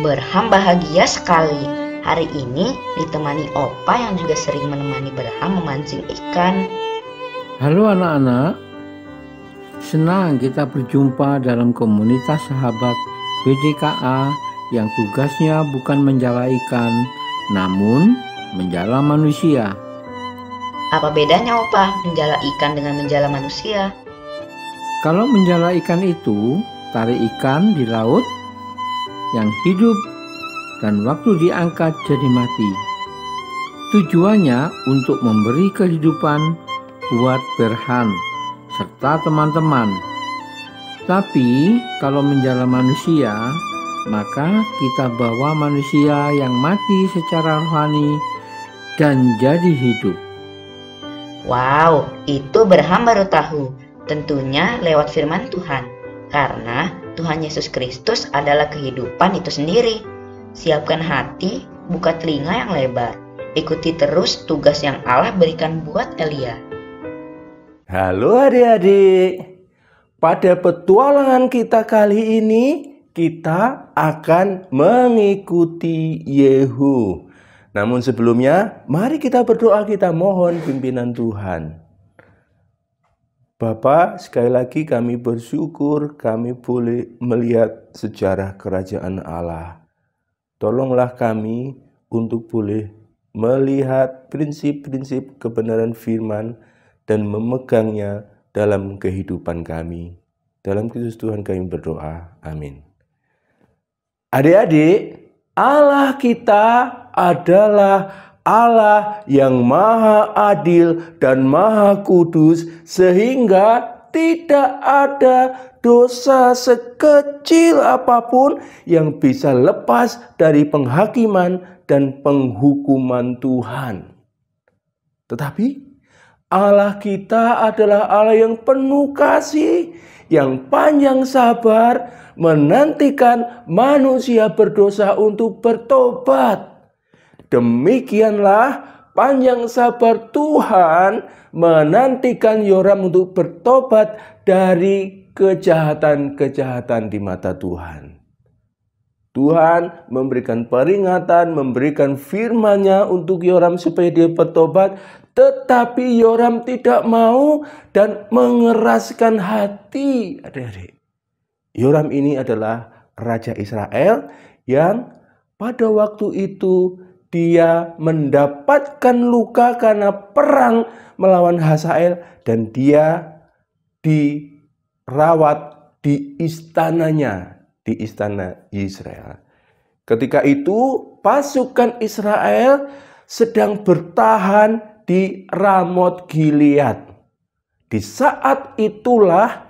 Berham bahagia sekali. Hari ini ditemani Opa yang juga sering menemani Berham memancing ikan. Halo anak-anak, senang kita berjumpa dalam komunitas sahabat BDKA yang tugasnya bukan menjala ikan, namun menjala manusia. Apa bedanya Opa menjala ikan dengan menjala manusia? Kalau menjala ikan itu, tarik ikan di laut yang hidup dan waktu diangkat jadi mati. Tujuannya untuk memberi kehidupan buat Berham serta teman-teman. Tapi kalau menjala manusia, maka kita bawa manusia yang mati secara rohani dan jadi hidup. Wow, itu Berham baru tahu. Tentunya lewat firman Tuhan. Karena Tuhan Yesus Kristus adalah kehidupan itu sendiri. Siapkan hati, buka telinga yang lebar. Ikuti terus tugas yang Allah berikan buat Elia. Halo adik-adik, pada petualangan kita kali ini kita akan mengikuti Yehu. Namun sebelumnya, mari kita berdoa, kita mohon pimpinan Tuhan. Bapa, sekali lagi kami bersyukur kami boleh melihat sejarah kerajaan Allah. Tolonglah kami untuk boleh melihat prinsip-prinsip kebenaran firman dan memegangnya dalam kehidupan kami. Dalam Kristus Tuhan kami berdoa. Amin. Adik-adik, Allah kita adalah Allah yang maha adil dan maha kudus, sehingga tidak ada dosa sekecil apapun yang bisa lepas dari penghakiman dan penghukuman Tuhan. Tetapi Allah kita adalah Allah yang penuh kasih, yang panjang sabar, menantikan manusia berdosa untuk bertobat. Demikianlah panjang sabar Tuhan menantikan Yoram untuk bertobat dari kejahatan-kejahatan di mata Tuhan. Tuhan memberikan peringatan, memberikan firman-Nya untuk Yoram supaya dia bertobat, tetapi Yoram tidak mau dan mengeraskan hati. Adik-adik, Yoram ini adalah Raja Israel yang pada waktu itu dia mendapatkan luka karena perang melawan Hazael dan dia dirawat di istananya, di istana Israel. Ketika itu pasukan Israel sedang bertahan di Ramot Gilead. Di saat itulah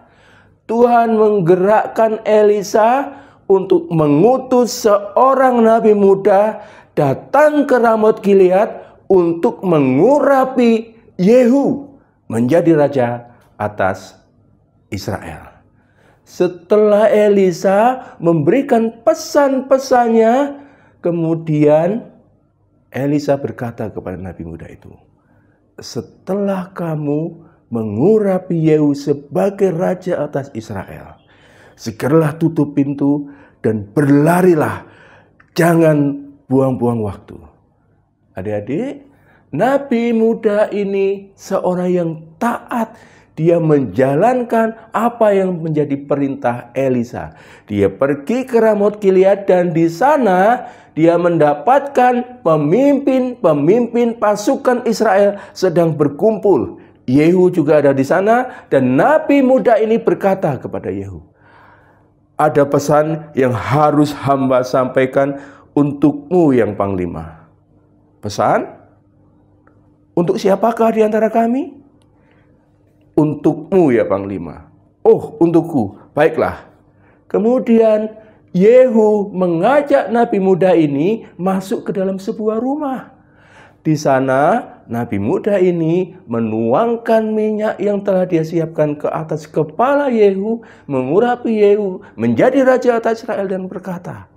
Tuhan menggerakkan Elisa untuk mengutus seorang nabi muda datang ke Ramot Gilead untuk mengurapi Yehu menjadi raja atas Israel. Setelah Elisa memberikan pesan-pesannya, kemudian Elisa berkata kepada nabi muda itu, "Setelah kamu mengurapi Yehu sebagai raja atas Israel, segeralah tutup pintu dan berlarilah, jangan buang-buang waktu." Adik-adik, nabi muda ini seorang yang taat. Dia menjalankan apa yang menjadi perintah Elisa. Dia pergi ke Ramot Gilead dan di sana dia mendapatkan pemimpin pasukan Israel sedang berkumpul. Yehu juga ada di sana dan nabi muda ini berkata kepada Yehu, "Ada pesan yang harus hamba sampaikan untukmu yang panglima." Pesan? Untuk siapakah di antara kami? Untukmu ya panglima. Oh, untukku. Baiklah. Kemudian Yehu mengajak nabi muda ini masuk ke dalam sebuah rumah. Di sana nabi muda ini menuangkan minyak yang telah dia siapkan ke atas kepala Yehu, mengurapi Yehu menjadi raja atas Israel dan berkata,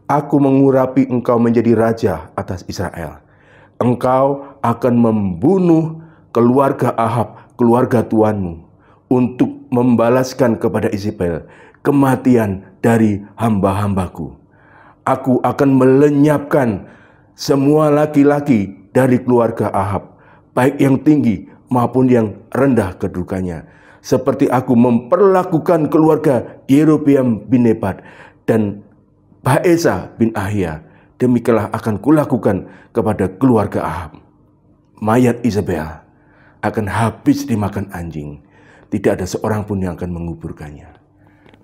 "Aku mengurapi engkau menjadi raja atas Israel. Engkau akan membunuh keluarga Ahab, keluarga tuanmu, untuk membalaskan kepada Isabel kematian dari hamba-hambaku. Aku akan melenyapkan semua laki-laki dari keluarga Ahab, baik yang tinggi maupun yang rendah kedudukannya. Seperti aku memperlakukan keluarga Yerobeam bin Nebat dan Baesa bin Ahia, demikianlah akan kulakukan kepada keluarga Ahab. Mayat Isabel akan habis dimakan anjing. Tidak ada seorang pun yang akan menguburkannya.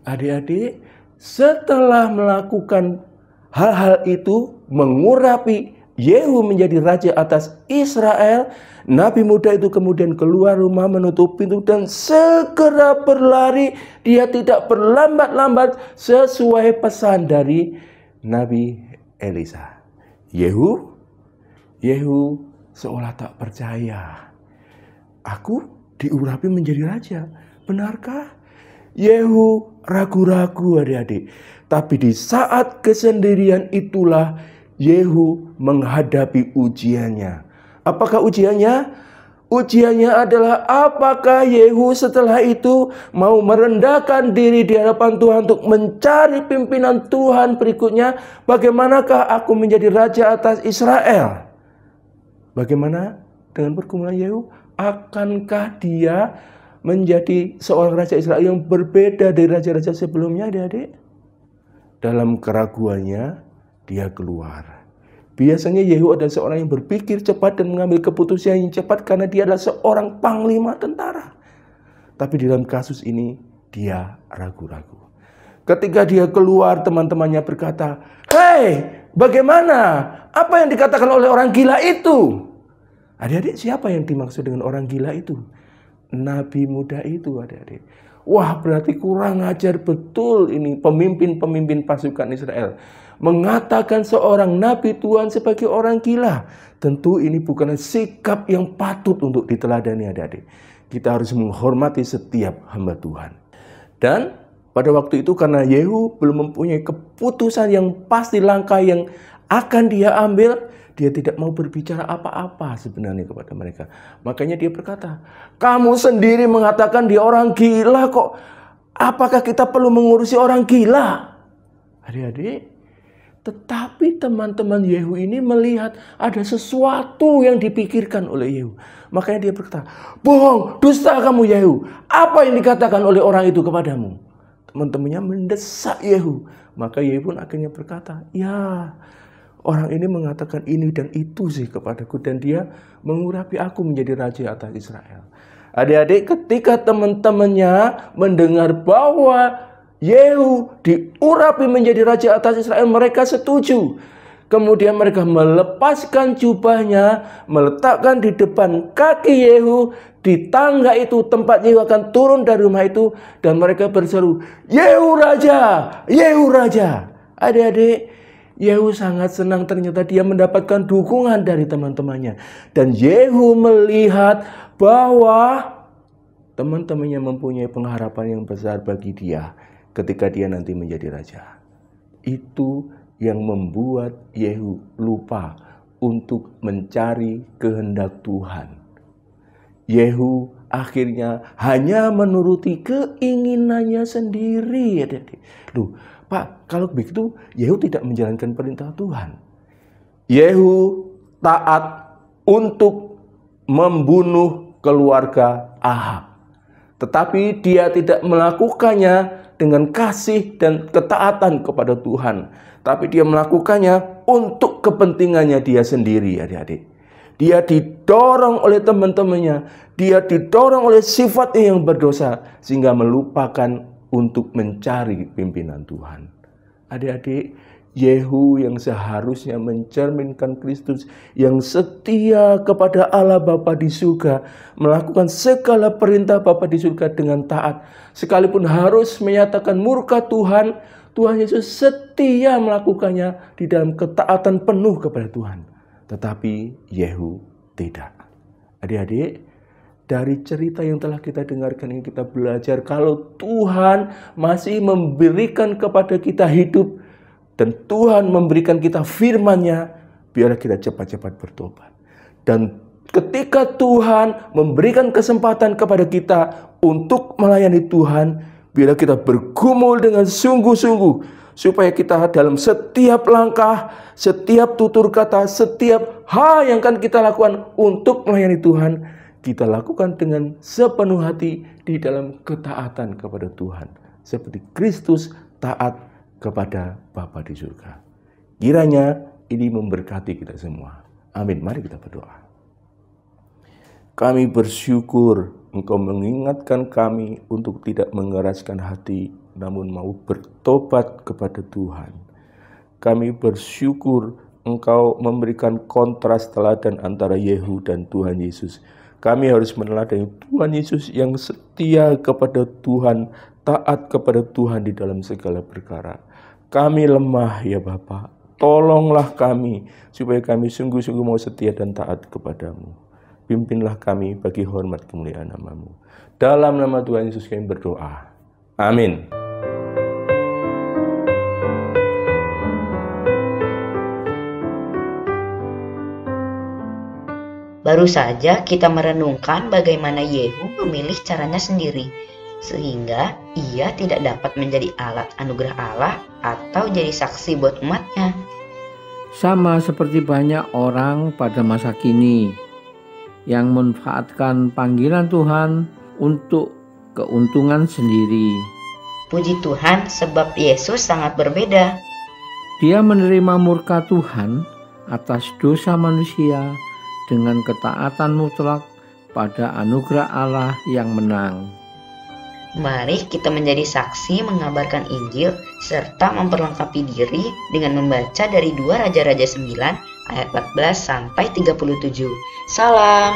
Adik-adik, setelah melakukan hal-hal itu, mengurapi Yehu menjadi raja atas Israel, Nabi muda itu kemudian keluar rumah, menutup pintu, dan segera berlari. Dia tidak berlambat-lambat sesuai pesan dari Nabi Elisa. Yehu seolah tak percaya. Aku diurapi menjadi raja, benarkah? Yehu ragu-ragu, adik-adik. Tapi di saat kesendirian itulah Yehu menghadapi ujiannya. Apakah ujiannya? Ujiannya adalah apakah Yehu setelah itu mau merendahkan diri di hadapan Tuhan untuk mencari pimpinan Tuhan berikutnya. Bagaimanakah aku menjadi raja atas Israel? Bagaimana dengan pergumulan Yehu? Akankah dia menjadi seorang raja Israel yang berbeda dari raja-raja sebelumnya, adik-adik? Dalam keraguannya, dia keluar. Biasanya Yehu adalah seorang yang berpikir cepat dan mengambil keputusan yang cepat karena dia adalah seorang panglima tentara. Tapi dalam kasus ini, dia ragu-ragu. Ketika dia keluar, teman-temannya berkata, "Hei, bagaimana? Apa yang dikatakan oleh orang gila itu?" Adik-adik, siapa yang dimaksud dengan orang gila itu? Nabi muda itu, adik-adik. Wah, berarti kurang ajar betul ini pemimpin-pemimpin pasukan Israel. Mengatakan seorang nabi Tuhan sebagai orang gila. Tentu ini bukan sikap yang patut untuk diteladani, adik-adik. Kita harus menghormati setiap hamba Tuhan. Dan pada waktu itu karena Yehu belum mempunyai keputusan yang pasti, langkah yang akan dia ambil, dia tidak mau berbicara apa-apa sebenarnya kepada mereka. Makanya dia berkata, "Kamu sendiri mengatakan dia orang gila kok. Apakah kita perlu mengurusi orang gila?" Adik-adik, tetapi teman-teman Yehu ini melihat ada sesuatu yang dipikirkan oleh Yehu. Makanya dia berkata, "Bohong, dusta kamu Yehu. Apa yang dikatakan oleh orang itu kepadamu?" Teman-temannya mendesak Yehu. Maka Yehu pun akhirnya berkata, "Ya, orang ini mengatakan ini dan itu sih kepadaku, dan dia mengurapi aku menjadi raja atas Israel." Adik-adik, ketika teman-temannya mendengar bahwa Yehu diurapi menjadi raja atas Israel, mereka setuju. Kemudian mereka melepaskan jubahnya, meletakkan di depan kaki Yehu di tangga itu, tempat Yehu akan turun dari rumah itu, dan mereka berseru, "Yehu raja! Yehu raja!" Adik-adik, Yehu sangat senang, ternyata dia mendapatkan dukungan dari teman-temannya. Dan Yehu melihat bahwa teman-temannya mempunyai pengharapan yang besar bagi dia ketika dia nanti menjadi raja. Itu yang membuat Yehu lupa untuk mencari kehendak Tuhan. Yehu akhirnya hanya menuruti keinginannya sendiri. Loh, Pak, kalau begitu Yehu tidak menjalankan perintah Tuhan. Yehu taat untuk membunuh keluarga Ahab. Tetapi dia tidak melakukannya dengan kasih dan ketaatan kepada Tuhan. Tapi dia melakukannya untuk kepentingannya dia sendiri, adik-adik. Dia didorong oleh teman-temannya. Dia didorong oleh sifatnya yang berdosa, sehingga melupakan untuk mencari pimpinan Tuhan. Adik-adik, Yehu yang seharusnya mencerminkan Kristus, yang setia kepada Allah Bapa di surga, melakukan segala perintah Bapa di surga dengan taat, sekalipun harus menyatakan murka Tuhan, Tuhan Yesus setia melakukannya di dalam ketaatan penuh kepada Tuhan. Tetapi Yehu tidak. Adik-adik, dari cerita yang telah kita dengarkan ini kita belajar kalau Tuhan masih memberikan kepada kita hidup dan Tuhan memberikan kita firman-Nya, biarlah kita cepat-cepat bertobat. Dan ketika Tuhan memberikan kesempatan kepada kita untuk melayani Tuhan, biarlah kita bergumul dengan sungguh-sungguh supaya kita dalam setiap langkah, setiap tutur kata, setiap hal yang akan kita lakukan untuk melayani Tuhan, kita lakukan dengan sepenuh hati di dalam ketaatan kepada Tuhan, seperti Kristus taat kepada Bapa di surga. Kiranya ini memberkati kita semua. Amin. Mari kita berdoa. Kami bersyukur Engkau mengingatkan kami untuk tidak mengeraskan hati, namun mau bertobat kepada Tuhan. Kami bersyukur Engkau memberikan kontras teladan antara Yehu dan Tuhan Yesus. Kami harus meneladani Tuhan Yesus yang setia kepada Tuhan, taat kepada Tuhan di dalam segala perkara. Kami lemah ya Bapa, tolonglah kami supaya kami sungguh-sungguh mau setia dan taat kepadamu. Pimpinlah kami bagi hormat kemuliaan nama-Mu. Dalam nama Tuhan Yesus kami berdoa. Amin. Baru saja kita merenungkan bagaimana Yehu memilih caranya sendiri, sehingga ia tidak dapat menjadi alat anugerah Allah atau jadi saksi buat umatnya. Sama seperti banyak orang pada masa kini yang memanfaatkan panggilan Tuhan untuk keuntungan sendiri. Puji Tuhan, sebab Yesus sangat berbeda. Dia menerima murka Tuhan atas dosa manusia dengan ketaatan mutlak pada anugerah Allah yang menang. Mari kita menjadi saksi mengabarkan Injil serta memperlengkapi diri dengan membaca dari 2 Raja-Raja 9 ayat 14 sampai 37. Salam.